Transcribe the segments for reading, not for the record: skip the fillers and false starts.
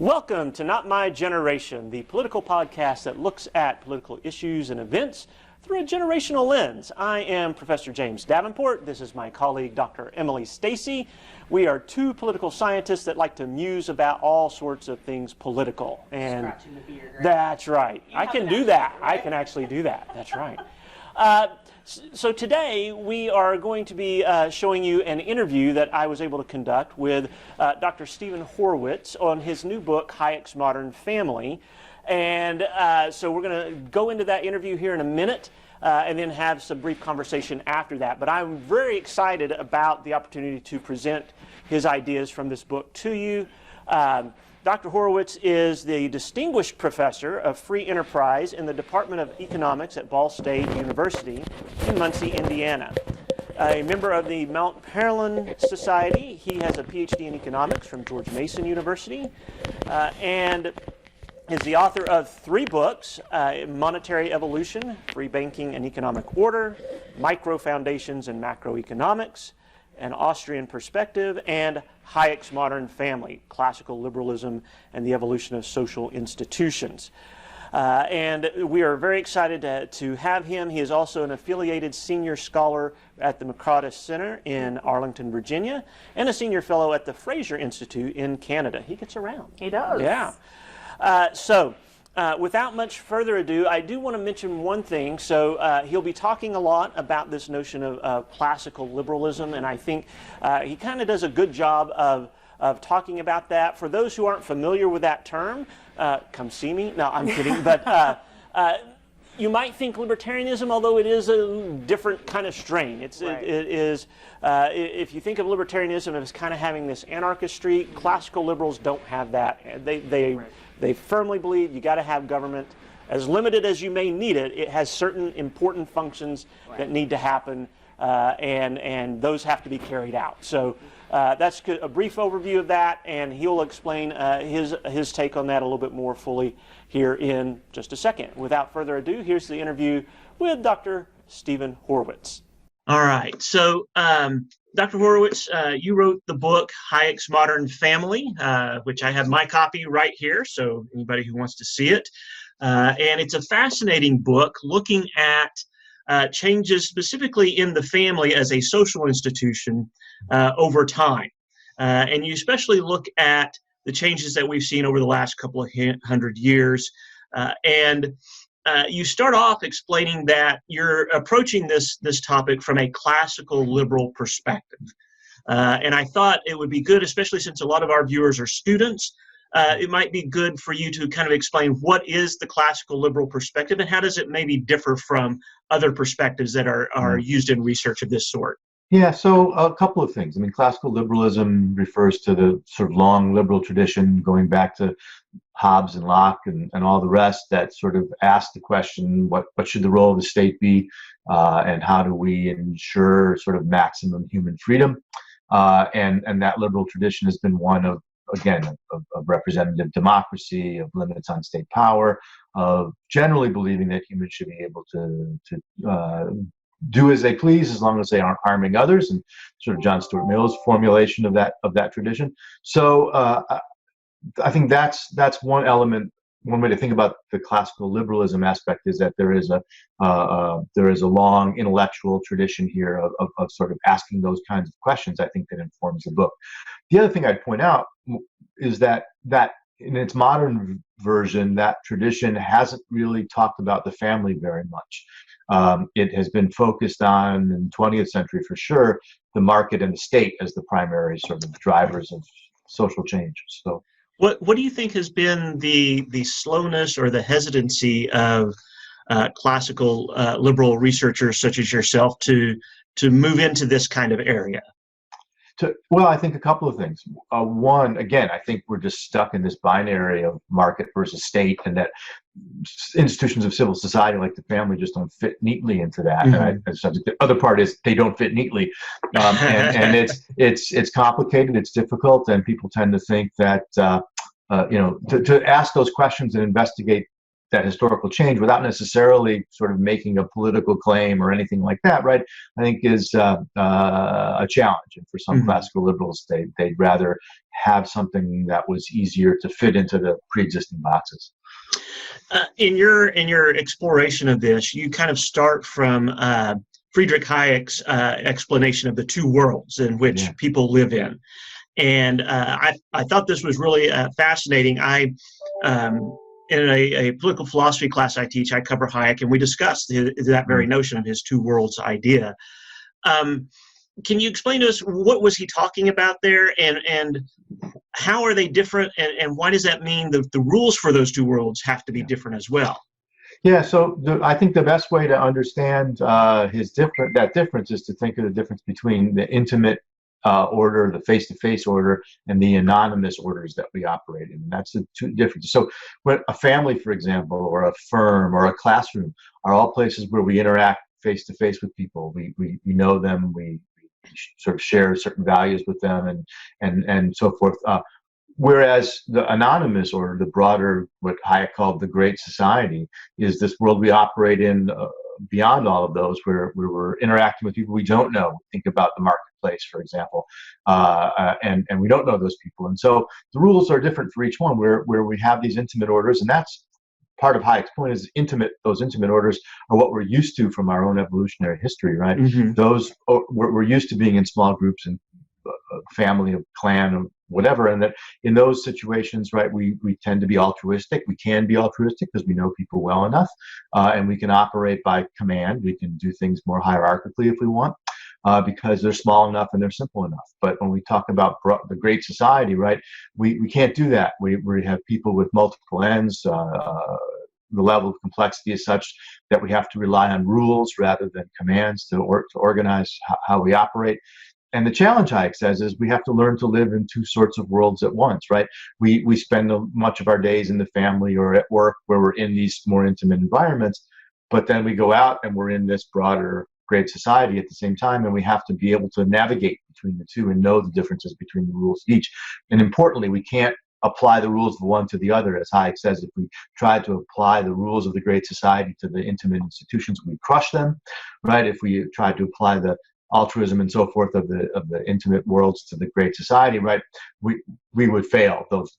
Welcome to Not My Generation, the political podcast that looks at political issues and events through a generational lens. I am Professor James Davenport. This is my colleague, Dr. Emily Stacey. We are two political scientists that like to muse about all sorts of things political. And scratching the beard, right? That's right. I can do that. Right? I can actually do that. That's right. So today we are going to be showing you an interview that I was able to conduct with Dr. Stephen Horowitz on his new book, Hayek's Modern Family. And so we're going to go into that interview here in a minute and then have some brief conversation after that. But I'm very excited about the opportunity to present his ideas from this book to you. Dr. Horowitz is the Distinguished Professor of Free Enterprise in the Department of Economics at Ball State University in Muncie, Indiana. A member of the Mount Perelin Society, he has a PhD in economics from George Mason University, and is the author of 3 books, Monetary Evolution, Free Banking and Economic Order, Micro Foundations and Macroeconomics, An Austrian Perspective, and Hayek's Modern Family, Classical Liberalism and the Evolution of Social Institutions. And we are very excited to have him. He is also an affiliated senior scholar at the McCrotis Center in Arlington, Virginia, and a senior fellow at the Fraser Institute in Canada. He gets around. He does. Yeah. Without much further ado, I do want to mention one thing. So he'll be talking a lot about this notion of classical liberalism, and I think he kind of does a good job of talking about that. For those who aren't familiar with that term, come see me. No, I'm kidding. But you might think libertarianism, although it is a different kind of strain. It is, if you think of libertarianism as kind of having this anarchist streak, classical liberals don't have that. They firmly believe you got to have government. As limited as you may need it, it has certain important functions that need to happen, and those have to be carried out. So that's a brief overview of that, and he'll explain his take on that a little bit more fully here in just a second. Without further ado, here's the interview with Dr. Stephen Horowitz. All right. So, Dr. Horowitz, you wrote the book Hayek's Modern Family, which I have my copy right here, so anybody who wants to see it. And it's a fascinating book looking at changes specifically in the family as a social institution over time. And you especially look at the changes that we've seen over the last couple of hundred years. You start off explaining that you're approaching this topic from a classical liberal perspective. And I thought it would be good, especially since a lot of our viewers are students, it might be good for you to kind of explain what is the classical liberal perspective and how does it maybe differ from other perspectives that are used in research of this sort. Yeah, so a couple of things. I mean, classical liberalism refers to the sort of long liberal tradition going back to Hobbes and Locke and all the rest that sort of asked the question, what should the role of the state be, and how do we ensure sort of maximum human freedom? And that liberal tradition has been one of, again, of representative democracy, of limits on state power, of generally believing that humans should be able to do as they please as long as they aren't harming others, and sort of John Stuart Mill's formulation of that tradition. So I think that's one element. One way to think about the classical liberalism aspect is that there is a long intellectual tradition here of sort of asking those kinds of questions. I think that informs the book. The other thing I'd point out is that in its modern version, that tradition hasn't really talked about the family very much. It has been focused on, in the 20th century for sure, the market and the state as the primary sort of drivers of social change. So, what do you think has been the slowness or the hesitancy of classical liberal researchers such as yourself to move into this kind of area? Well, I think a couple of things. One, again, I think we're just stuck in this binary of market versus state, and that institutions of civil society like the family just don't fit neatly into that. Mm-hmm. And the other part is they don't fit neatly, and it's complicated, it's difficult, and people tend to think that to ask those questions and investigate that historical change without necessarily sort of making a political claim or anything like that, right, I think is a challenge. And for some classical liberals, they'd rather have something that was easier to fit into the pre-existing boxes. In your exploration of this, you kind of start from Friedrich Hayek's explanation of the two worlds in which people live in. And I thought this was really fascinating. In a political philosophy class I teach, I cover Hayek, and we discussed that very notion of his two worlds idea. Can you explain to us what was he talking about there, and how are they different, and why does that mean the rules for those two worlds have to be different as well? Yeah, so I think the best way to understand that difference is to think of the difference between the intimate order, the face-to-face order, and the anonymous orders that we operate in. And that's the two differences. So when a family, for example, or a firm or a classroom are all places where we interact face-to-face with people. We know them, we sort of share certain values with them, and so forth. Whereas the anonymous order, the broader, what Hayek called the Great Society, is this world we operate in beyond all of those, where we're interacting with people we don't know. Think about the marketplace, for example, and we don't know those people. And so the rules are different for each one, where we have these intimate orders, and that's part of Hayek's point is those intimate orders are what we're used to from our own evolutionary history, right? Those we're used to being in small groups and family, a clan, or whatever, and that in those situations, right, we tend to be altruistic. We can be altruistic because we know people well enough, and we can operate by command. We can do things more hierarchically if we want, because they're small enough and they're simple enough. But when we talk about the Great Society, right, we can't do that. We have people with multiple ends. The level of complexity is such that we have to rely on rules rather than commands to organize how we operate. And the challenge, Hayek says, is we have to learn to live in two sorts of worlds at once, right? We spend much of our days in the family or at work where we're in these more intimate environments, but then we go out and we're in this broader Great Society at the same time, and we have to be able to navigate between the two and know the differences between the rules of each. And importantly, we can't apply the rules of one to the other. As Hayek says, if we try to apply the rules of the Great Society to the intimate institutions, we crush them, right? If we try to apply the altruism and so forth of the intimate worlds to the Great Society, right? We would fail. Those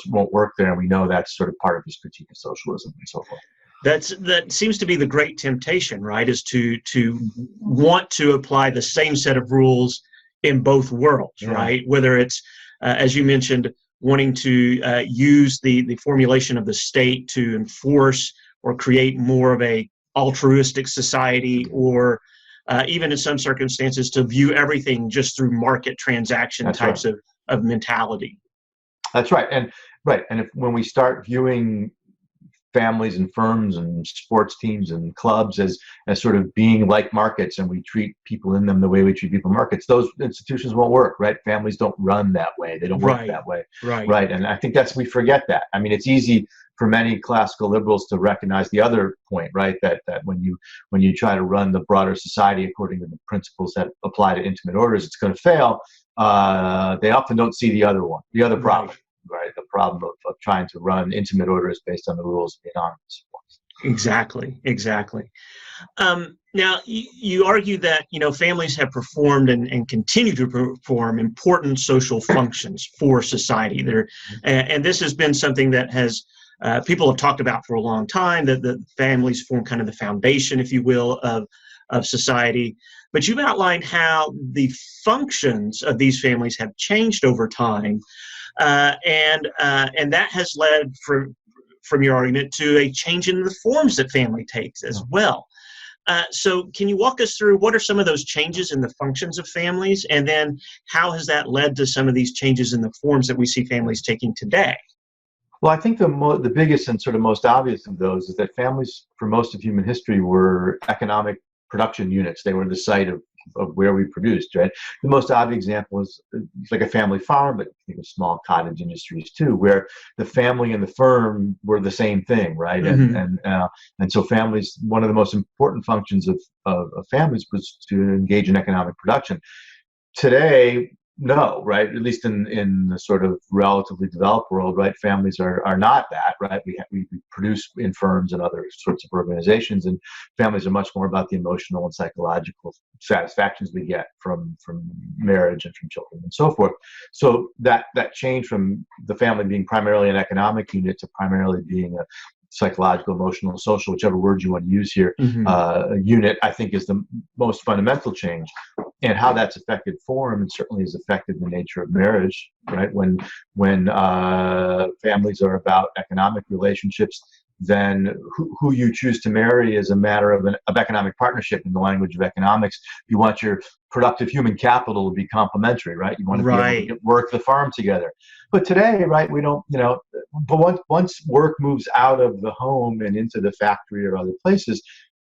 won't work there, and we know that's sort of part of his critique of socialism and so forth. That seems to be the great temptation, right? Is to want to apply the same set of rules in both worlds, right? Whether it's as you mentioned, wanting to use the formulation of the state to enforce or create more of a altruistic society, or even in some circumstances to view everything just through market transaction types of mentality. That's right. And when we start viewing families and firms and sports teams and clubs as sort of being like markets, and we treat people in them the way we treat people in markets, those institutions won't work, right? Families don't run that way. They don't work that way. Right. And I think we forget that. I mean, it's easy for many classical liberals to recognize the other point, right? That when you try to run the broader society according to the principles that apply to intimate orders, it's going to fail. They often don't see the other problem. Right, the problem of trying to run intimate orders based on the rules of the anonymous ones. Exactly. Now, you argue that families have performed and continue to perform important social functions for society. And this has been something that has people have talked about for a long time. That the families form kind of the foundation, if you will, of society. But you've outlined how the functions of these families have changed over time. And that has led, from your argument, to a change in the forms that family takes as well. So can you walk us through what are some of those changes in the functions of families, and then how has that led to some of these changes in the forms that we see families taking today? Well, I think the biggest and sort of most obvious of those is that families, for most of human history, were economic production units. They were the site of where we produced, right? The most obvious example is like a family farm, but think of small cottage industries too, where the family and the firm were the same thing, right? And so families, one of the most important functions of families was to engage in economic production. Today, no, right? At least in the sort of relatively developed world, right? Families are not that, right? We produce in firms and other sorts of organizations, and families are much more about the emotional and psychological satisfactions we get from marriage and from children and so forth. So that change from the family being primarily an economic unit to primarily being a psychological, emotional, social, whichever word you want to use here, unit, I think is the most fundamental change. And how that's affected form, and certainly has affected the nature of marriage, right? When families are about economic relationships, then who you choose to marry is a matter of economic partnership. In the language of economics, you want your productive human capital to be complementary, right? You want to be able to work the farm together. But today, right, we don't, but once work moves out of the home and into the factory or other places,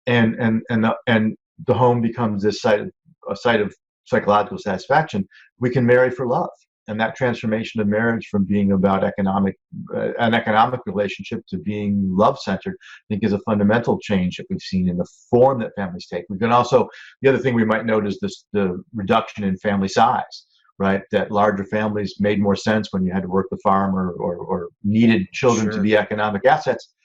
and the home becomes a site of psychological satisfaction, we can marry for love. And that transformation of marriage from being about an economic relationship to being love-centered, I think, is a fundamental change that we've seen in the form that families take. We can also, the other thing we might note is the reduction in family size, right? That larger families made more sense when you had to work the farm or needed children to be economic assets.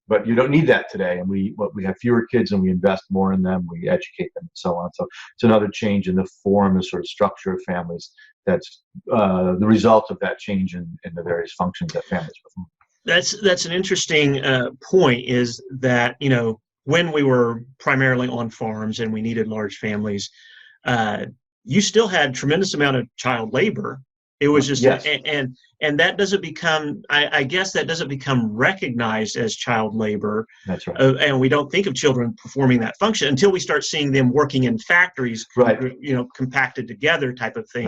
But you don't need that today, and we have fewer kids and we invest more in them, we educate them, and so on. So it's another change in the form and sort of structure of families. That's the result of that change in the various functions that families perform. That's an interesting point. Is that when we were primarily on farms and we needed large families, you still had tremendous amount of child labor. It was just and that doesn't become, I guess that doesn't become recognized as child labor. That's right. And we don't think of children performing that function until we start seeing them working in factories, compacted together type of thing.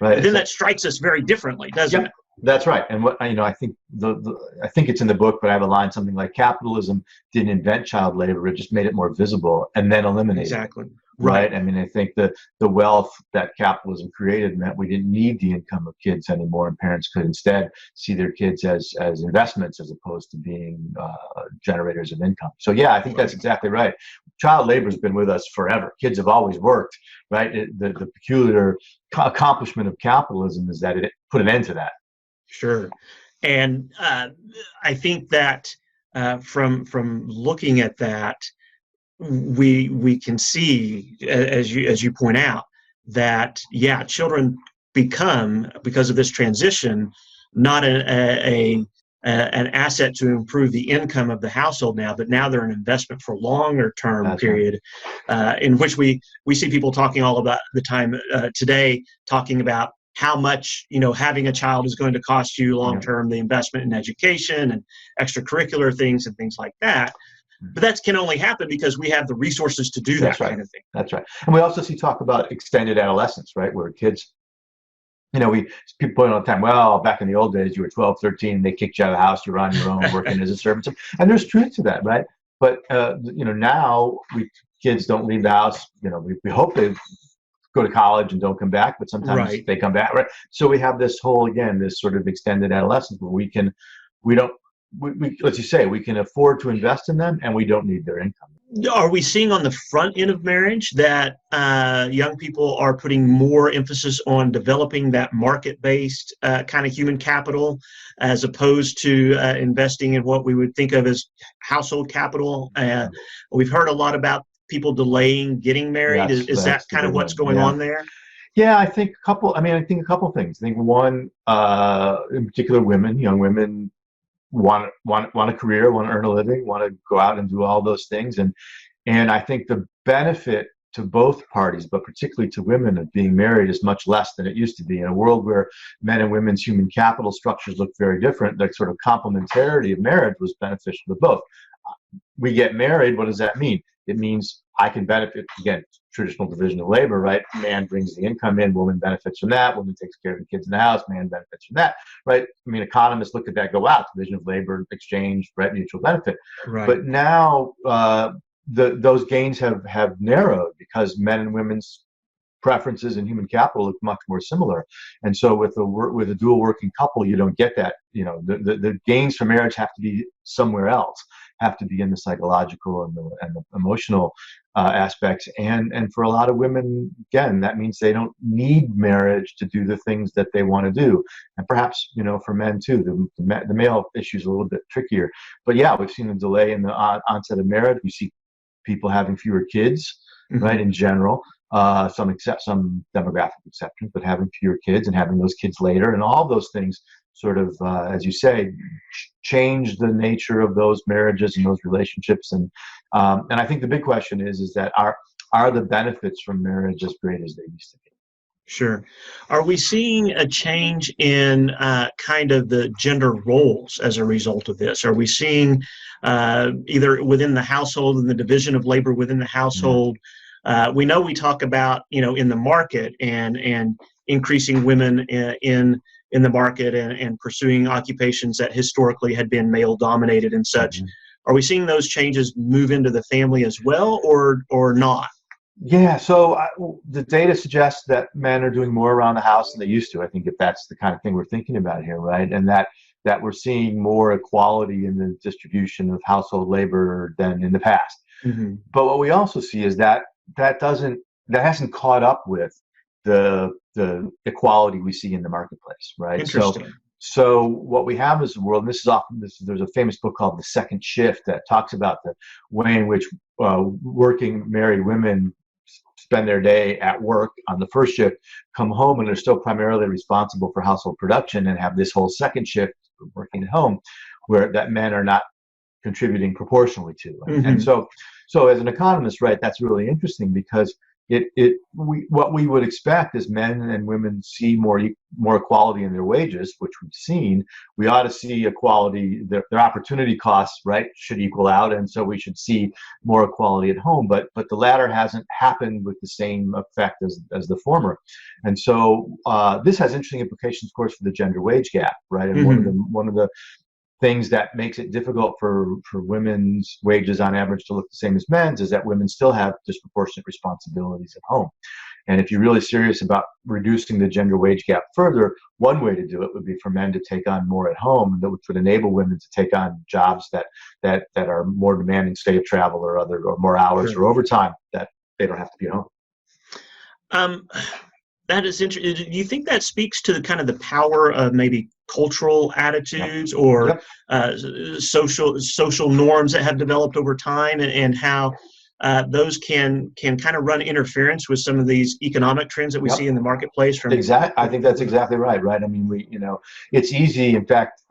Right. And then that strikes us very differently, doesn't it? That's right. And what I think I think it's in the book, but I have a line something like, capitalism didn't invent child labor; it just made it more visible and then eliminated it. Exactly. Right. I mean, I think the wealth that capitalism created meant we didn't need the income of kids anymore, and parents could instead see their kids as investments as opposed to being generators of income. So yeah, I think that's exactly right. Child labor has been with us forever. Kids have always worked, right? The peculiar accomplishment of capitalism is that it put an end to that. Sure. And I think that from looking at that, we can see, as you point out, that children become, because of this transition, not an asset to improve the income of the household now, but now they're an investment for longer term period, in which we see people talking all about the time today, talking about how much having a child is going to cost you long term, the investment in education and extracurricular things and things like that. But that can only happen because we have the resources to do that kind of thing. That's right. And we also see talk about extended adolescence, right? Where kids, people point all the time, well, back in the old days, you were 12, 13, and they kicked you out of the house, you're on your own working as a servant. And there's truth to that, right? But, now kids don't leave the house. We hope they go to college and don't come back, but sometimes they come back, right? So we have this this sort of extended adolescence where we as you say, we can afford to invest in them, and we don't need their income. Are we seeing on the front end of marriage that young people are putting more emphasis on developing that market-based kind of human capital, as opposed to investing in what we would think of as household capital? We've heard a lot about people delaying getting married. Is that kind of what's going on there? Yeah, I think a couple things. I think one, in particular, young women, want a career, want to earn a living, want to go out and do all those things, and I think the benefit to both parties, but particularly to women, of being married is much less than it used to be. In a world where men and women's human capital structures look very different, that sort of complementarity of marriage was beneficial to both. We get married, what does that mean? It means I can benefit, again, traditional division of labor, right? Man brings the income in, woman benefits from that, woman takes care of the kids in the house, man benefits from that, right? I mean, economists look at that, go out, division of labor, exchange, right, mutual benefit. Right. But now those gains have narrowed because men and women's preferences and human capital look much more similar. And so with a dual working couple, you don't get that. The gains for marriage have to be somewhere else, have to be in the psychological and the emotional aspects, and for a lot of women, again, that means they don't need marriage to do the things that they want to do, and perhaps for men too. The male issue is a little bit trickier, but yeah, we've seen a delay in the onset of marriage. We see people having fewer kids, right, in general. Some demographic exceptions, but having fewer kids and having those kids later, and all those things sort of, as you say, change the nature of those marriages and those relationships. And I think the big question is that are the benefits from marriage as great as they used to be? Sure. Are we seeing a change in kind of the gender roles as a result of this? Are we seeing either within the household and the division of labor within the household? We know we talk about, in the market and increasing women in the market and pursuing occupations that historically had been male dominated and such. Are we seeing those changes move into the family as well, or not? Yeah, so the data suggests that men are doing more around the house than they used to. I think if that's the kind of thing we're thinking about here, right? And that we're seeing more equality in the distribution of household labor than in the past. But what we also see is that hasn't caught up with the equality we see in the marketplace, right? Interesting. So what we have is a world, and there's a famous book called The Second Shift that talks about the way in which working married women spend their day at work on the first shift, come home, and they're still primarily responsible for household production, and have this whole second shift working at home, where that men are not contributing proportionally to. And so as an economist, right, that's really interesting, because what we would expect is men and women see more equality in their wages, which we've seen. We ought to see equality, their opportunity costs, right, should equal out, and so we should see more equality at home. But the latter hasn't happened with the same effect as the former. And so this has interesting implications, of course, for the gender wage gap, right? And one of the things that makes it difficult for women's wages on average to look the same as men's is that women still have disproportionate responsibilities at home. And if you're really serious about reducing the gender wage gap further, one way to do it would be for men to take on more at home, that would enable women to take on jobs that are more demanding, say, of travel or more hours or overtime, that they don't have to be at home. That is interesting. Do you think that speaks to the kind of the power of maybe cultural attitudes or social norms that have developed over time, and how those can kind of run interference with some of these economic trends that we see in the marketplace? I think that's exactly right. I mean, it's easy. In fact,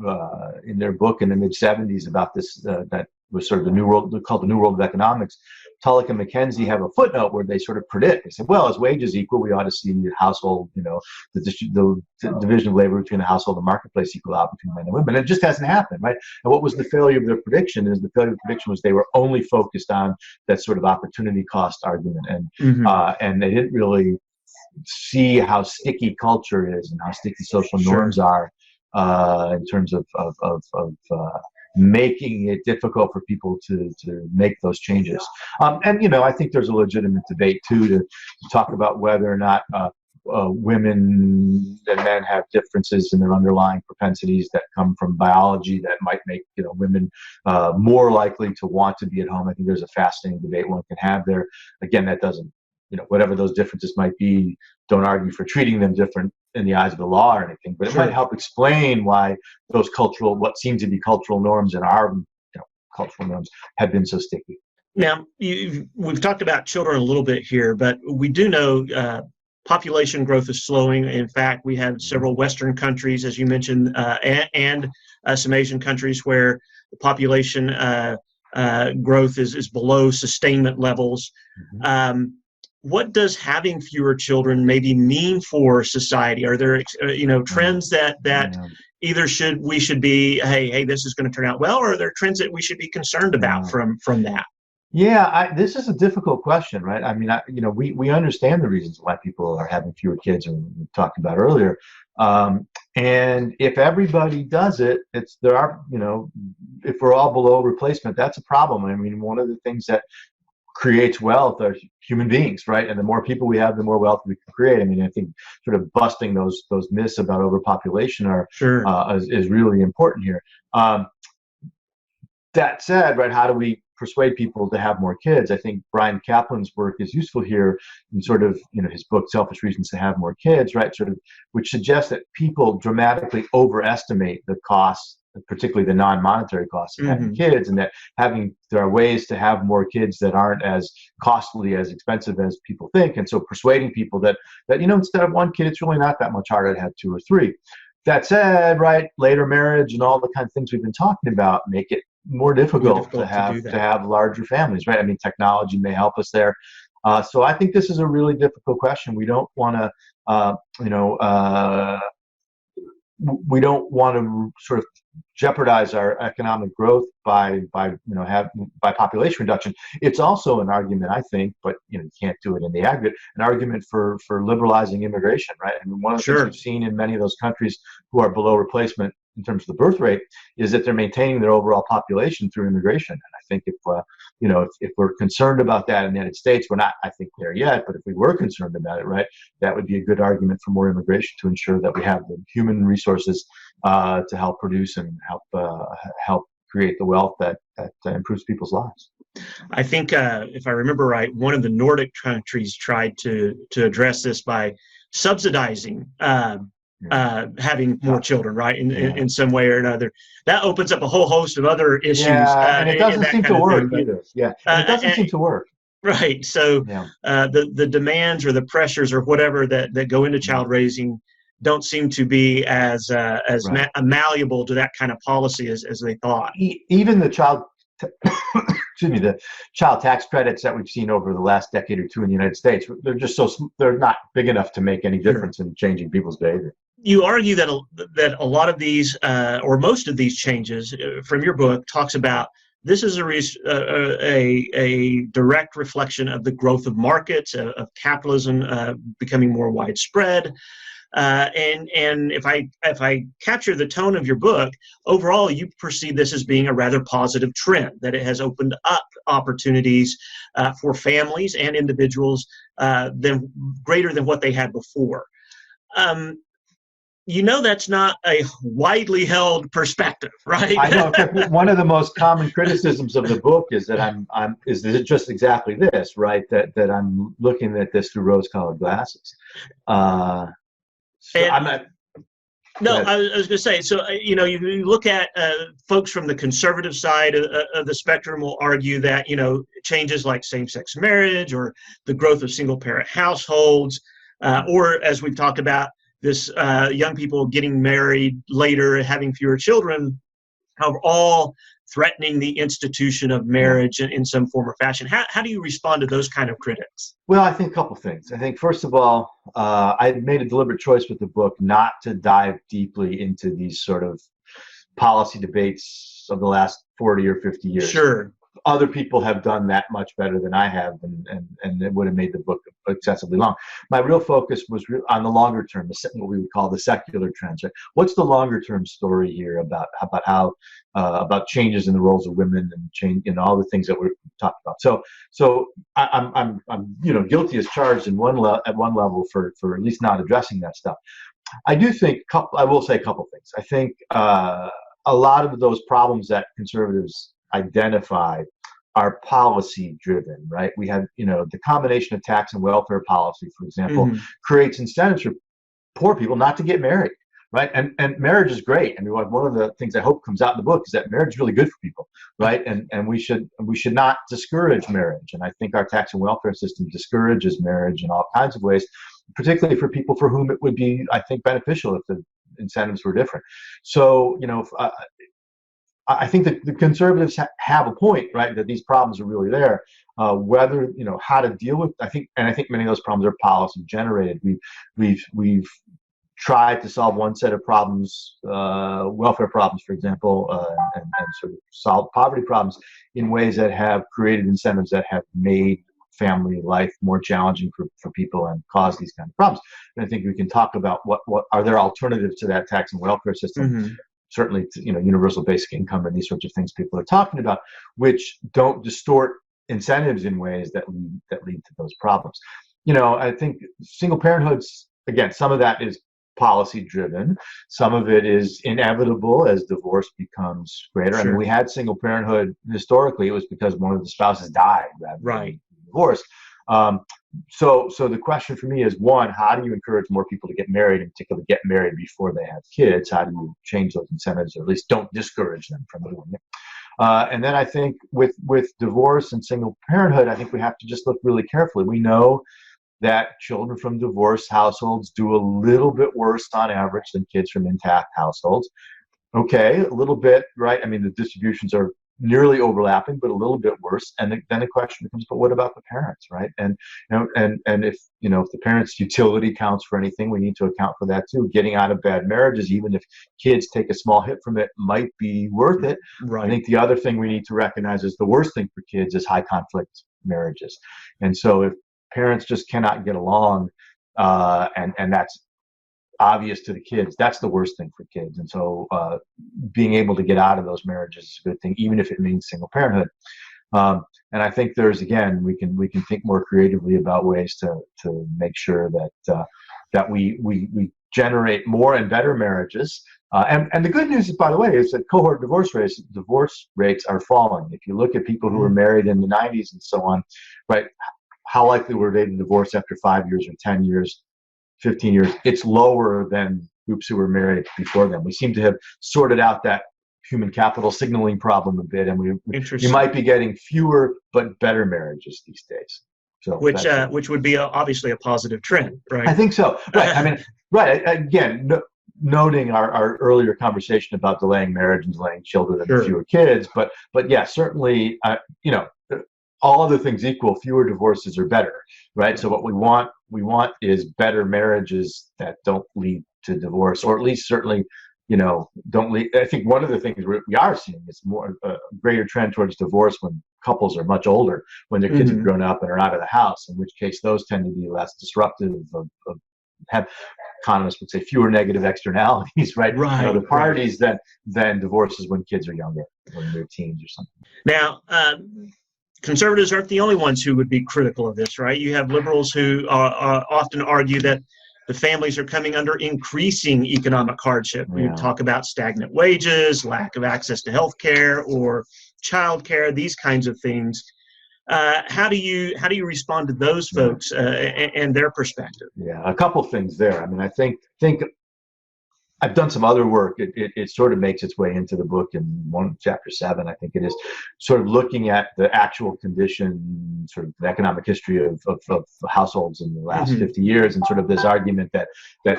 in their book in the mid-'70s about this, that was sort of the new world, called the New World of Economics, Tullock and McKenzie have a footnote where they sort of predict. They say, well, as wages equal, we ought to see the household, the division of labor between the household and marketplace equal out between men and women. And it just hasn't happened, right? And what was the failure of their prediction was they were only focused on that sort of opportunity cost argument, and they didn't really see how sticky culture is and how sticky social norms are in terms of making it difficult for people to make those changes. And I think there's a legitimate debate too to talk about whether or not women and men have differences in their underlying propensities that come from biology that might make women more likely to want to be at home. I think there's a fascinating debate one can have there. Again, that doesn't, whatever those differences might be, don't argue for treating them different in the eyes of the law or anything, but it might help explain why those what seem to be cultural norms and our cultural norms have been so sticky. Now, we've talked about children a little bit here, but we do know population growth is slowing. In fact, we have several Western countries, as you mentioned, and some Asian countries where the population growth is below sustainment levels. What does having fewer children maybe mean for society? Are there trends that either we should be, hey, this is going to turn out well, or are there trends that we should be concerned about from that? Yeah, this is a difficult question, right? I mean, we understand the reasons why people are having fewer kids, and we talked about earlier. And if everybody does it, if we're all below replacement, that's a problem. I mean, one of the things that creates wealth are human beings, right? And the more people we have, the more wealth we can create. I mean, I think sort of busting those myths about overpopulation is really important here. That said, right, how do we persuade people to have more kids. I think Brian Kaplan's work is useful here in sort of, his book, Selfish Reasons to Have More Kids, right? Sort of, which suggests that people dramatically overestimate the costs, particularly the non-monetary costs of having kids, and that there are ways to have more kids that aren't as costly, as expensive as people think. And so persuading people that instead of one kid, it's really not that much harder to have two or three. That said, right, later marriage and all the kind of things we've been talking about make it more difficult to have larger families, right? I mean, technology may help us there. So I think this is a really difficult question. We don't want to, we don't want to sort of jeopardize our economic growth by population reduction. It's also an argument, I think, but you can't do it in the aggregate, an argument for liberalizing immigration, right? I mean, one of the things we've seen in many of those countries who are below replacement in terms of the birth rate is that they're maintaining their overall population through immigration. And I think if we're concerned about that in the United States, we're not, I think, there yet, but if we were concerned about it, right, that would be a good argument for more immigration to ensure that we have the human resources to help produce and help create the wealth that improves people's lives. I think, if I remember right, one of the Nordic countries tried to address this by subsidizing having more children, right, in some way or another. That opens up a whole host of other issues. And it doesn't seem to work either. Yeah, and it doesn't seem to work. Right. So the demands or the pressures or whatever that go into child raising don't seem to be as malleable to that kind of policy as they thought. Even the child tax credits that we've seen over the last decade or two in the United States, they're not big enough to make any difference in changing people's behavior. You argue that a lot of these, or most of these changes from your book, talks about this is a direct reflection of the growth of markets, of capitalism becoming more widespread. And if I capture the tone of your book, overall, you perceive this as being a rather positive trend, that it has opened up opportunities for families and individuals greater than what they had before. That's not a widely held perspective, right? I know. In fact, one of the most common criticisms of the book is that is just exactly this, right? That I'm looking at this through rose-colored glasses. I was going to say, so, you look at folks from the conservative side of the spectrum will argue that, changes like same-sex marriage or the growth of single-parent households, or as we've talked about, this young people getting married later, having fewer children, are all threatening the institution of marriage in some form or fashion. How do you respond to those kind of critics? Well, I think a couple things. I think, first of all, I made a deliberate choice with the book not to dive deeply into these sort of policy debates of the last 40 or 50 years. Sure. Other people have done that much better than I have, and it would have made the book excessively long. My real focus was on the longer term, what we would call the secular trends. Right? What's the longer term story here about how about changes in the roles of women and change, all the things that we're talking about. So I'm guilty as charged at one level for at least not addressing that stuff. I do think I will say a couple things. I think a lot of those problems that conservatives identified are policy driven, right? We have, the combination of tax and welfare policy, for example, creates incentives for poor people not to get married, right? And marriage is great. I mean, one of the things I hope comes out in the book is that marriage is really good for people, right? And we should not discourage marriage. And I think our tax and welfare system discourages marriage in all kinds of ways, particularly for people for whom it would be, I think, beneficial if the incentives were different. So, I think that the conservatives have a point, right? That these problems are really there. Whether how to deal with, I think many of those problems are policy generated. We've tried to solve one set of problems, welfare problems, for example, and sort of solve poverty problems in ways that have created incentives that have made family life more challenging for people and cause these kind of problems. And I think we can talk about what are there alternatives to that tax and welfare system. Certainly, universal basic income and these sorts of things people are talking about, which don't distort incentives in ways that lead to those problems. I think single parenthood's, again, some of that is policy driven. Some of it is inevitable as divorce becomes greater. I mean, we had single parenthood historically. It was because one of the spouses died rather than divorce. So the question for me is, one, how do you encourage more people to get married, in particular get married before they have kids? How do you change those incentives, or at least don't discourage them from doing it? And then I think with divorce and single parenthood, I think we have to just look really carefully. We know that children from divorced households do a little bit worse on average than kids from intact households. Okay, a little bit, right? I mean, the distributions are nearly overlapping, but a little bit worse. And then the question becomes, but what about the parents, right? And if the parents' utility counts for anything, we need to account for that too. Getting out of bad marriages, even if kids take a small hit from it, might be worth it. Right. I think the other thing we need to recognize is the worst thing for kids is high conflict marriages. And so if parents just cannot get along, and that's obvious to the kids, that's the worst thing for kids. And so being able to get out of those marriages is a good thing, even if it means single parenthood. And I think again, we can think more creatively about ways to make sure that we generate more and better marriages. And the good news is, by the way, is that cohort divorce rates are falling. If you look at people who were married in the 90s and so on, right, how likely were they to divorce after 5 years or 10 years, 15 years? It's lower than groups who were married before them. We seem to have sorted out that human capital signaling problem a bit, and we might be getting fewer but better marriages these days. So which would be obviously a positive trend, right? I think so. Right. I mean, right. Again, noting our earlier conversation about delaying marriage and delaying children and fewer kids, but yeah, certainly, all other things equal, fewer divorces are better, right? So what we want is better marriages that don't lead to divorce, or at least certainly, don't lead. I think one of the things we are seeing is more a greater trend towards divorce when couples are much older, when their kids have grown up and are out of the house, in which case those tend to be less disruptive have, economists would say, fewer negative externalities, right? The parties than divorces when kids are younger, when they're teens or something. Now, conservatives aren't the only ones who would be critical of this, right? You have liberals who often argue that the families are coming under increasing economic hardship. We talk about stagnant wages, lack of access to health care or child care, these kinds of things. How do you respond to those folks and their perspective? Yeah, a couple things there. I mean, I think I've done some other work. It sort of makes its way into the book in chapter 7, I think it is, sort of looking at the actual condition, sort of the economic history of households in the last 50 years, and sort of this argument that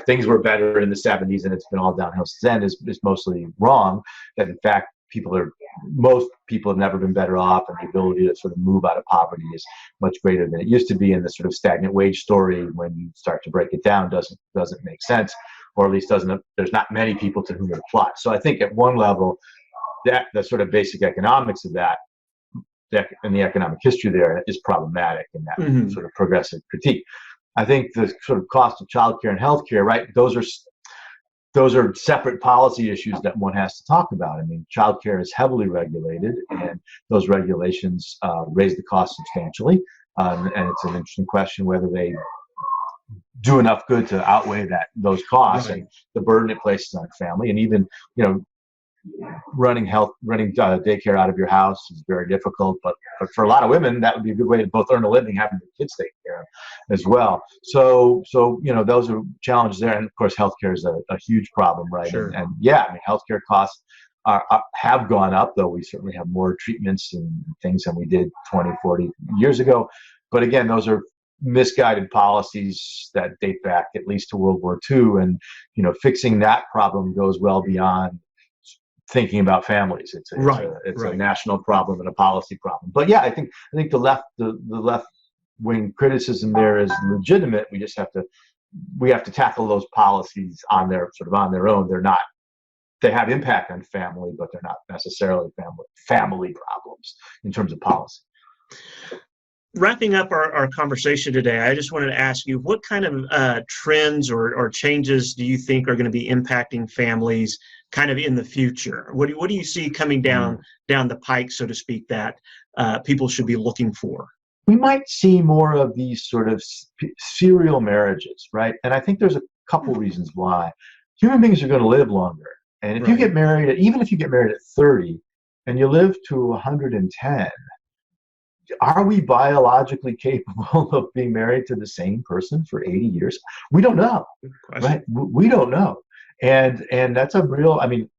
things were better in the 70s and it's been all downhill since then is mostly wrong. That in fact, most people have never been better off, and the ability to sort of move out of poverty is much greater than it used to be. And the sort of stagnant wage story, when you start to break it down, doesn't make sense. Or at least there's not many people to whom it applies. So I think at one level, that the sort of basic economics of that and the economic history there is problematic in that sort of progressive critique. I think the sort of cost of childcare and healthcare, right? Those are separate policy issues that one has to talk about. I mean, childcare is heavily regulated, and those regulations raise the cost substantially. And it's an interesting question whether they do enough good to outweigh those costs and the burden it places on a family. And even, running daycare out of your house is very difficult, but for a lot of women, that would be a good way to both earn a living, having the kids taken care of as well. So those are challenges there. And of course, healthcare is a huge problem, right? Sure. And yeah, I mean, healthcare costs have gone up, though we certainly have more treatments and things than we did 20, 40 years ago. But again, those are misguided policies that date back at least to World War II, and fixing that problem goes well beyond thinking about families. It's a national problem and a policy problem. But yeah, I think the left wing criticism there is legitimate. We just have to tackle those policies on their own. They have impact on family, but they're not necessarily family problems in terms of policy. Wrapping up our conversation today, I just wanted to ask you, what kind of trends or changes do you think are going to be impacting families kind of in the future? What do you see coming down the pike, so to speak, that people should be looking for? We might see more of these sort of serial marriages, right? And I think there's a couple reasons why. Human beings are going to live longer. And if you Right. get married, even if you get married at 30 and you live to 110, are we biologically capable of being married to the same person for 80 years? We don't know, right? We don't know. And that's a real, I mean,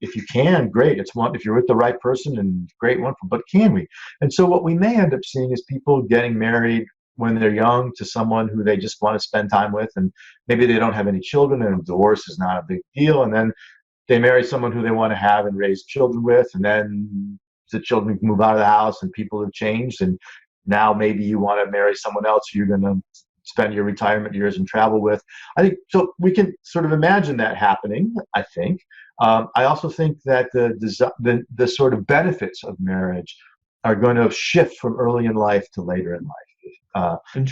if you can, great. It's one, if you're with the right person, and great, wonderful, but can we? And so what we may end up seeing is people getting married when they're young to someone who they just want to spend time with, and maybe they don't have any children, and divorce is not a big deal. And then they marry someone who they want to have and raise children with, and then the children move out of the house and people have changed, and now maybe you want to marry someone else who you're going to spend your retirement years and travel with. I think so. We can sort of imagine that happening, I think. I also think that the sort of benefits of marriage are going to shift from early in life to later in life.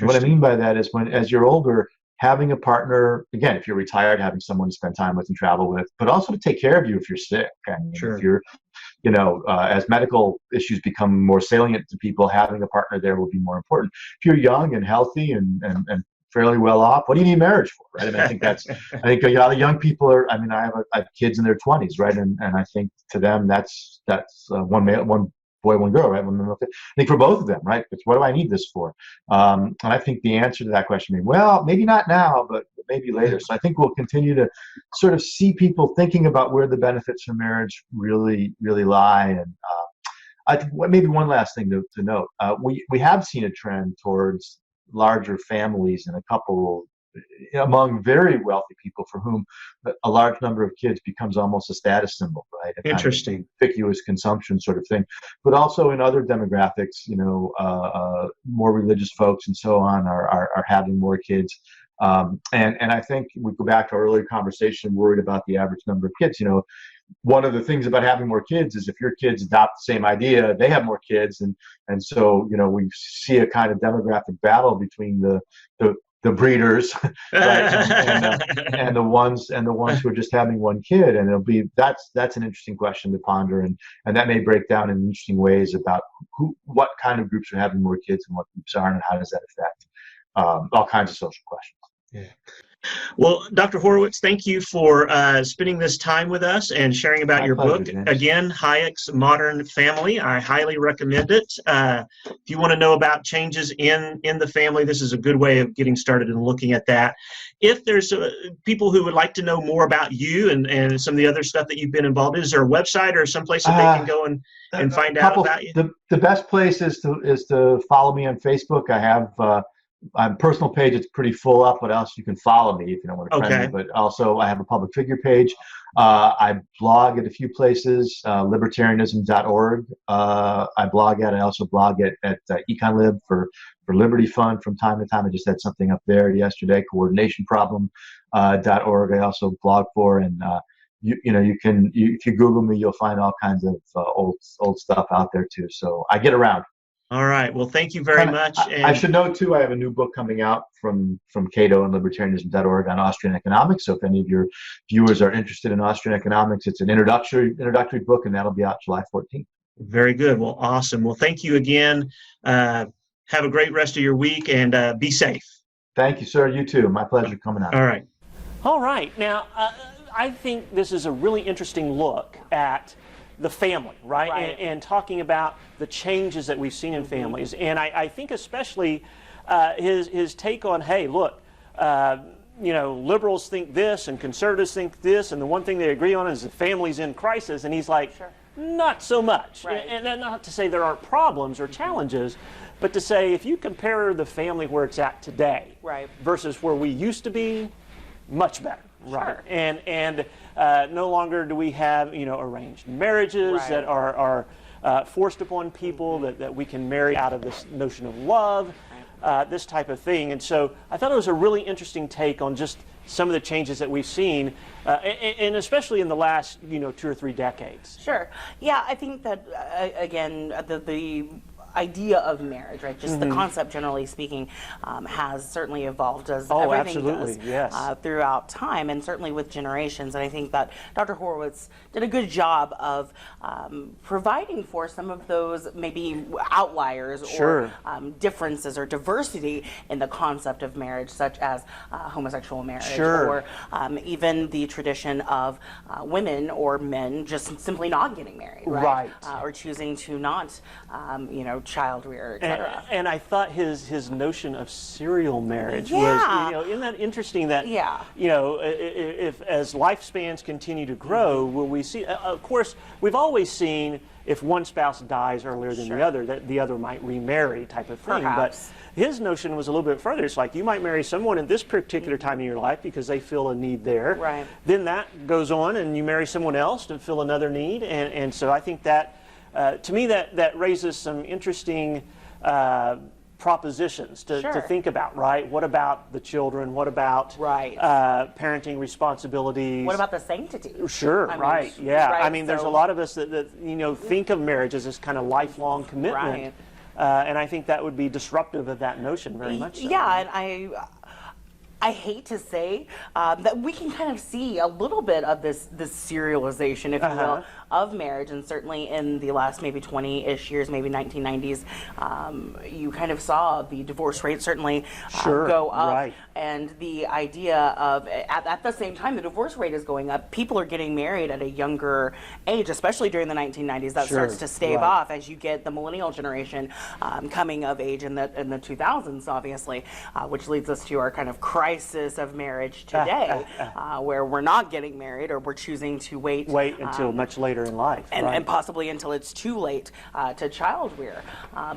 What I mean by that is, as you're older, having a partner, again, if you're retired, having someone to spend time with and travel with, but also to take care of you if you're sick. I mean, Sure. if you're, as medical issues become more salient to people, having a partner there will be more important. If you're young and healthy and fairly well off, what do you need marriage for, right? I mean, I think a lot of young people are, I mean, I have kids in their 20s, right? And I think to them, that's one boy, one girl, right? I think for both of them, right? It's, what do I need this for? And I think the answer to that question is, well, maybe not now, but maybe later. So I think we'll continue to sort of see people thinking about where the benefits of marriage really, really lie. And I think maybe one last thing to note, we have seen a trend towards larger families, and a couple among very wealthy people for whom a large number of kids becomes almost a status symbol, right? Interesting. Kind of conspicuous consumption sort of thing. But also in other demographics, more religious folks and so on are having more kids. And I think we go back to our earlier conversation, worried about the average number of kids. One of the things about having more kids is if your kids adopt the same idea, they have more kids, and so we see a kind of demographic battle between the breeders, right, and the ones who are just having one kid, and that's an interesting question to ponder, and that may break down in interesting ways about what kind of groups are having more kids and what groups aren't, and how does that affect all kinds of social questions. Yeah. Well, Dr. Horowitz, thank you for spending this time with us and sharing about your book. James. Again, Hayek's Modern Family. I highly recommend it. If you want to know about changes in the family, this is a good way of getting started and looking at that. If there's people who would like to know more about you and some of the other stuff that you've been involved in, is there a website or someplace that they can go and find out about you? The best place is to follow me on Facebook. I have on personal page, it's pretty full up, but else you can follow me if you don't want to friend me. But also I have a public figure page. I blog at a few places, libertarianism.org. I also blog at EconLib for Liberty Fund from time to time. I just had something up there yesterday, coordinationproblem.org. I also blog for, and if you Google me, you'll find all kinds of old stuff out there too. So I get around. All right. Well, thank you very much. I should note, too, I have a new book coming out from Cato and libertarianism.org on Austrian economics. So if any of your viewers are interested in Austrian economics, it's an introductory book, and that'll be out July 14th. Very good. Well, awesome. Well, thank you again. Have a great rest of your week, and be safe. Thank you, sir. You too. My pleasure coming out. All right. All right. Now, I think this is a really interesting look at the family, right? And talking about the changes that we've seen in families. And I think especially his take on, hey, look, liberals think this and conservatives think this, and the one thing they agree on is the family's in crisis. And he's like, not so much. Right. And not to say there aren't problems or challenges, but to say if you compare the family where it's at today versus where we used to be, much better. Right. Sure. And no longer do we have, arranged marriages that are forced upon people, that we can marry out of this notion of love, this type of thing. And so I thought it was a really interesting take on just some of the changes that we've seen, and especially in the last, 2 or 3 decades. Sure. Yeah, I think that, again, idea of marriage, right? Just the concept, generally speaking, has certainly evolved as everything absolutely, does yes. Throughout time, and certainly with generations. And I think that Dr. Horowitz did a good job of providing for some of those maybe outliers Sure. or differences or diversity in the concept of marriage, such as homosexual marriage, Sure. or even the tradition of women or men just simply not getting married, right? Or choosing to not, child rear, etc. And I thought his notion of serial marriage Yeah. was, isn't that interesting that, Yeah. if as lifespans continue to grow, will we see, of course, we've always seen if one spouse dies earlier than Sure. the other, that the other might remarry type of thing. Perhaps. But his notion was a little bit further. It's like you might marry someone in this particular time in your life because they feel a need there. Right. Then that goes on and you marry someone else to fill another need. And so I think that, to me, that raises some interesting propositions to Sure. think about, right? What about the children? What about Right. Parenting responsibilities? What about the sanctity? Sure, I mean, right, yeah. right, I mean, there's a so- lot of us that think of marriage as this kind of lifelong commitment. Right. And I think that would be disruptive of that notion very much so. Yeah, and I hate to say that we can kind of see a little bit of this serialization, if you will, of marriage, and certainly in the last maybe 20-ish years, maybe 1990s, you kind of saw the divorce rate certainly Sure, go up, right. and the idea of at the same time the divorce rate is going up, people are getting married at a younger age, especially during the 1990s. That Sure, starts to stave right. off as you get the millennial generation coming of age in the 2000s, obviously, which leads us to our kind of crisis of marriage today, where we're not getting married, or we're choosing to wait until much later in life. and possibly until it's too late to child rear.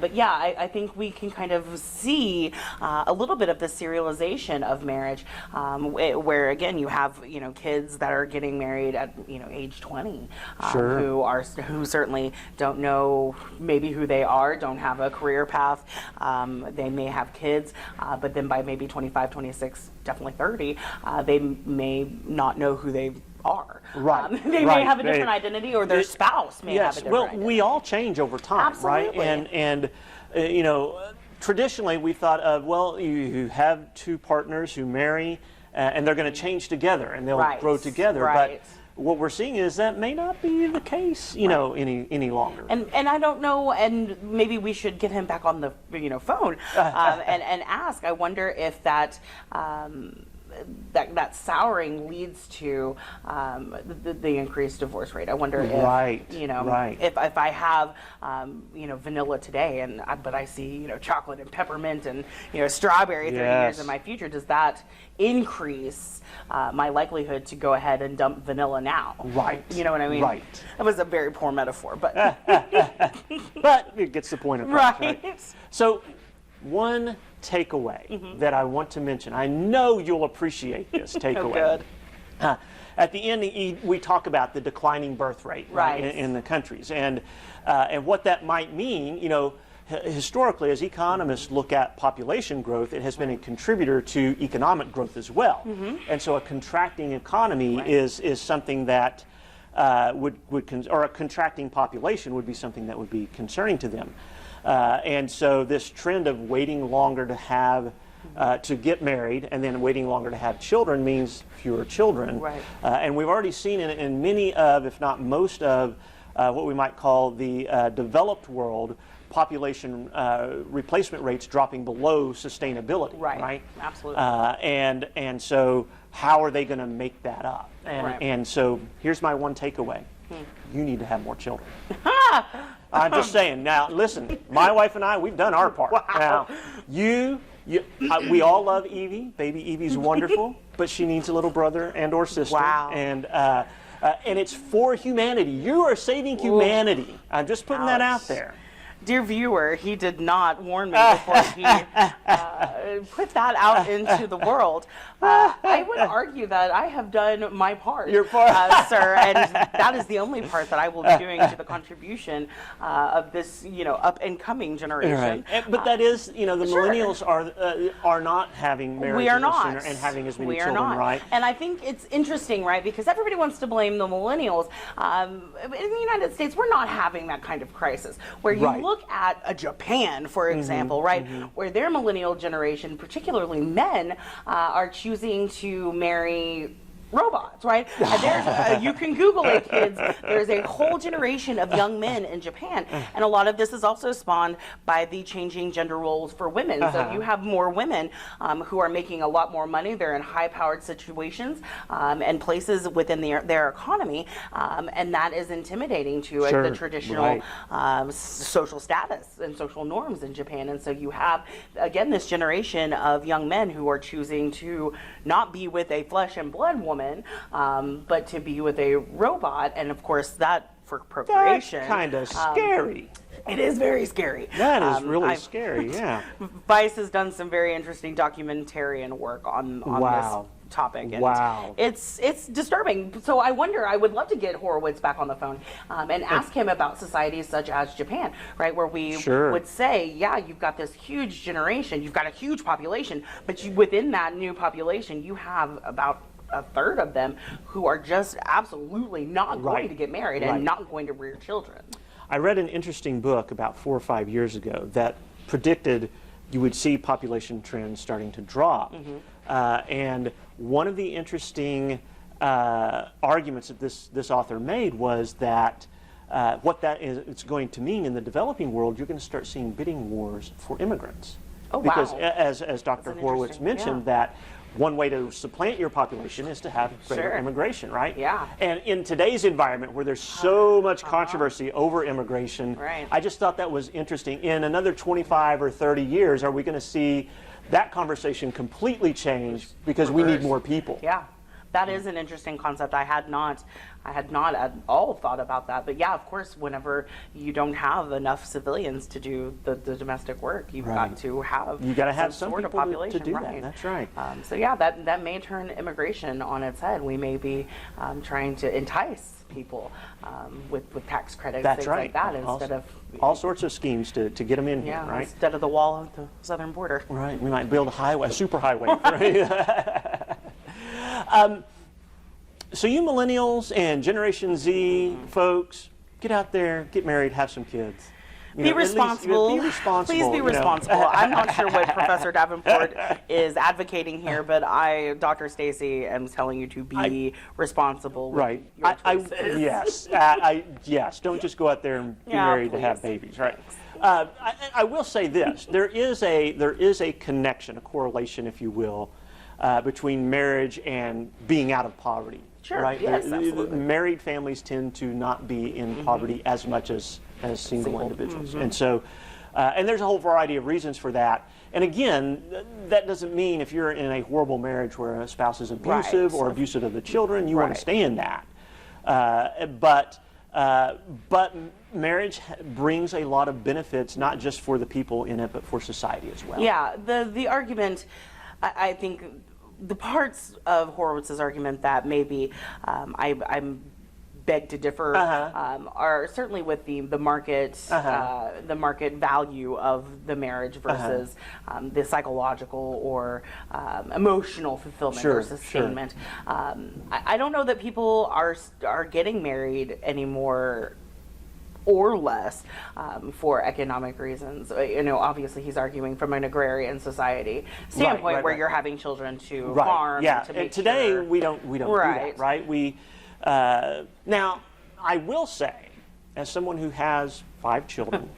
But yeah, I think we can kind of see a little bit of the serialization of marriage, where again you have kids that are getting married at age 20, Sure. who certainly don't know maybe who they are, don't have a career path. They may have kids, but then by maybe 25, 26, definitely 30, they may not know who they are. Right, They may right. have a different identity, or their spouse may have a different identity. We all change over time, Absolutely. right? And traditionally we thought of, well, you have two partners who marry, and they're going to change together, and they'll Right, grow together. right. But what we're seeing is that may not be the case, any longer. And I don't know, and maybe we should get him back on the phone and ask. I wonder if that that souring leads to the increased divorce rate. I wonder if Right. if I have vanilla today, but I see chocolate and peppermint and strawberry 30 years Yes. in my future, does that increase my likelihood to go ahead and dump vanilla now? Right. You know what I mean? Right. That was a very poor metaphor, but But it gets the point across, right. So, one takeaway that I want to mention, I know you'll appreciate this takeaway. Good. At the end, we talk about the declining birth rate Right. in the countries, and what that might mean. Historically, as economists look at population growth, it has been a contributor to economic growth as well. And so, a contracting economy is something that or a contracting population would be something that would be concerning to them. And so this trend of waiting longer to have to get married and then waiting longer to have children means fewer children. Right. And we've already seen in many of, if not most of, what we might call the developed world, population replacement rates dropping below sustainability. Right. Absolutely. And so how are they going to make that up? Right. And so here's my one takeaway. You need to have more children. I'm just saying. Now, listen, my wife and I, we've done our part. Wow. Now, we all love Evie. Baby Evie's wonderful, but she needs a little brother and or sister. Wow. And it's for humanity. You are saving humanity. I'm just putting that out there. Dear viewer, he did not warn me before he put that out into the world. I would argue that I have done my part, Your part. sir, and that is the only part that I will be doing to the contribution of this, up and coming generation. Right. But that is, the millennials are not having marriages We are not. sooner and having as many we are children, not. right? And I think it's interesting, right? Because everybody wants to blame the millennials. In the United States, we're not having that kind of crisis where you Right. look look at Japan, for example, right, where their millennial generation, particularly men, are choosing to marry robots, right? You can Google it, kids. There's a whole generation of young men in Japan, and a lot of this is also spawned by the changing gender roles for women. So you have more women who are making a lot more money. They're in high-powered situations and places within their economy, and that is intimidating to the traditional social status and social norms in Japan. And so you have, again, this generation of young men who are choosing to not be with a flesh and blood woman, but to be with a robot, and of course that for procreation. That's kind of scary. It is very scary. That is really scary, yeah. Vice has done some very interesting documentarian work on this topic. And it's disturbing. So I would love to get Horowitz back on the phone and ask him about societies such as Japan, right, where we would say, yeah, you've got this huge generation, you've got a huge population, but within that new population, you have about a third of them who are just absolutely not going to get married and not going to rear children. I read an interesting book about 4 or 5 years ago that predicted you would see population trends starting to drop. And one of the interesting arguments that this author made was that what that is it's going to mean in the developing world, you're going to start seeing bidding wars for immigrants. Oh, because wow. as Dr. Horowitz mentioned, that one way to supplant your population is to have greater immigration, right? Yeah. And in today's environment where there's so much controversy over immigration, I just thought that was interesting. In another 25 or 30 years, are we going to see that conversation completely change because we need more people? Yeah. That is an interesting concept. I had not at all thought about that. But yeah, of course, whenever you don't have enough civilians to do the domestic work, you've got to have some sort of population. To do that. That's right. So yeah, that may turn immigration on its head. We may be trying to entice people with tax credits, things like that, instead of all sorts of schemes to get them in here, right? Instead of the wall of the southern border. Right. We might build a highway, a super highway. Right? So you millennials and Generation Z folks, get out there, get married, have some kids. Be responsible. Be responsible. Please be responsible. I'm not sure what Professor Davenport is advocating here, but Dr. Stacey, am telling you to be responsible. Right. With your choices. Yes. Don't just go out there and be married to have babies. Right. I will say this: there is a connection, a correlation, if you will, between marriage and being out of poverty. Sure. Right. Yes, absolutely. Married families tend to not be in poverty as much as single individuals. And so, and there's a whole variety of reasons for that. And again, that doesn't mean if you're in a horrible marriage where a spouse is abusive or abusive of the children, you want to stay in that. But marriage brings a lot of benefits, not just for the people in it, but for society as well. Yeah, the argument, I think, the parts of Horowitz's argument that maybe I'm beg to differ are certainly with the market value of the marriage versus the psychological or emotional fulfillment or sustainment. I don't know that people are getting married anymore or less for economic reasons. Obviously he's arguing from an agrarian society standpoint where you're having children to farm and to make today sure. we don't do that, right? Now, I will say, as someone who has 5 children,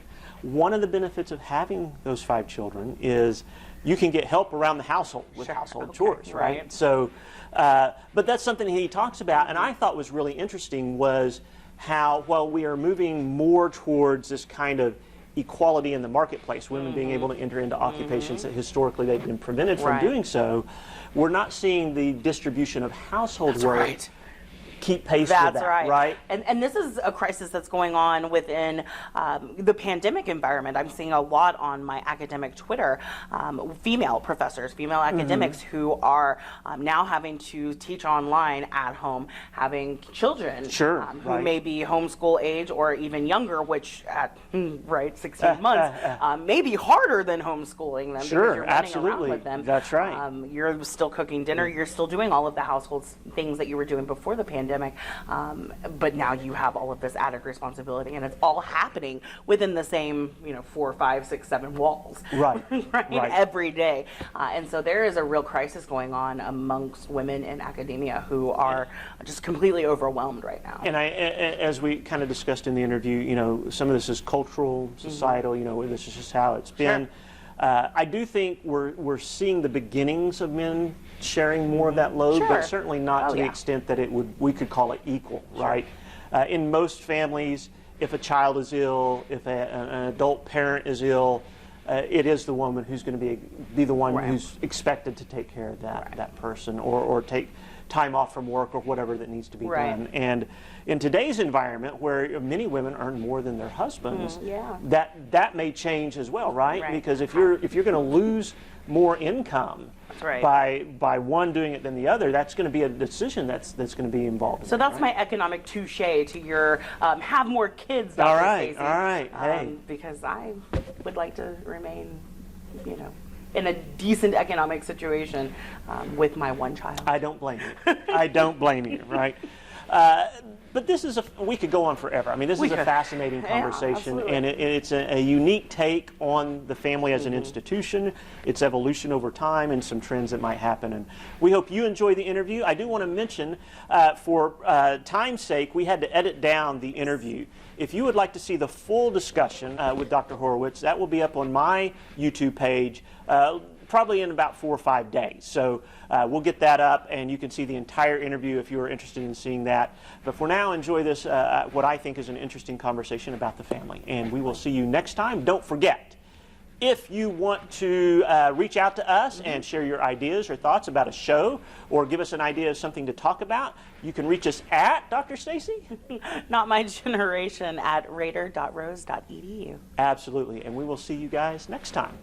one of the benefits of having those 5 children is you can get help around the household with household chores, right? So, but that's something he talks about, and I thought was really interesting was how, while we are moving more towards this kind of equality in the marketplace, women being able to enter into occupations that historically they've been prevented from doing so, we're not seeing the distribution of household work keep pace with that, right? And this is a crisis that's going on within the pandemic environment. I'm seeing a lot on my academic Twitter, female professors, female academics who are now having to teach online at home, having children who may be homeschool age or even younger, which at 16 months may be harder than homeschooling them because you're running around with them. That's right. You're still cooking dinner. You're still doing all of the household things that you were doing before the pandemic. pandemic. But now you have all of this added responsibility, and it's all happening within the same, 4, 5, 6, 7 walls. Right. right. Every day. And so there is a real crisis going on amongst women in academia who are just completely overwhelmed right now. And as we kind of discussed in the interview, some of this is cultural, societal, this is just how it's been. Sure. I do think we're seeing the beginnings of men sharing more of that load, Sure. but certainly not to the yeah. extent that we could call it equal, right? In most families, if a child is ill, if an adult parent is ill, it is the woman who's going to be the one who's expected to take care of that person, or take time off from work or whatever that needs to be done. And in today's environment, where many women earn more than their husbands, that may change as well, right? Because if you're going to lose more income by one doing it than the other, that's going to be a decision that's going to be involved. So that's my economic touche to your have more kids, Dr. Stacey. All right. Hey. Because I would like to remain, in a decent economic situation with my one child. I don't blame you. I don't blame you, right? But we could go on forever. I mean, this is a fascinating conversation, and it's a unique take on the family as an institution, its evolution over time, and some trends that might happen. And we hope you enjoy the interview. I do want to mention, for time's sake, we had to edit down the interview. If you would like to see the full discussion with Dr. Horowitz, that will be up on my YouTube page probably in about 4 or 5 days. So we'll get that up, and you can see the entire interview if you are interested in seeing that. But for now, enjoy this, what I think is an interesting conversation about the family. And we will see you next time. Don't forget, if you want to reach out to us and share your ideas or thoughts about a show, or give us an idea of something to talk about, you can reach us at, Dr. Stacey? Not my generation, at raider.rose.edu. Absolutely. And we will see you guys next time.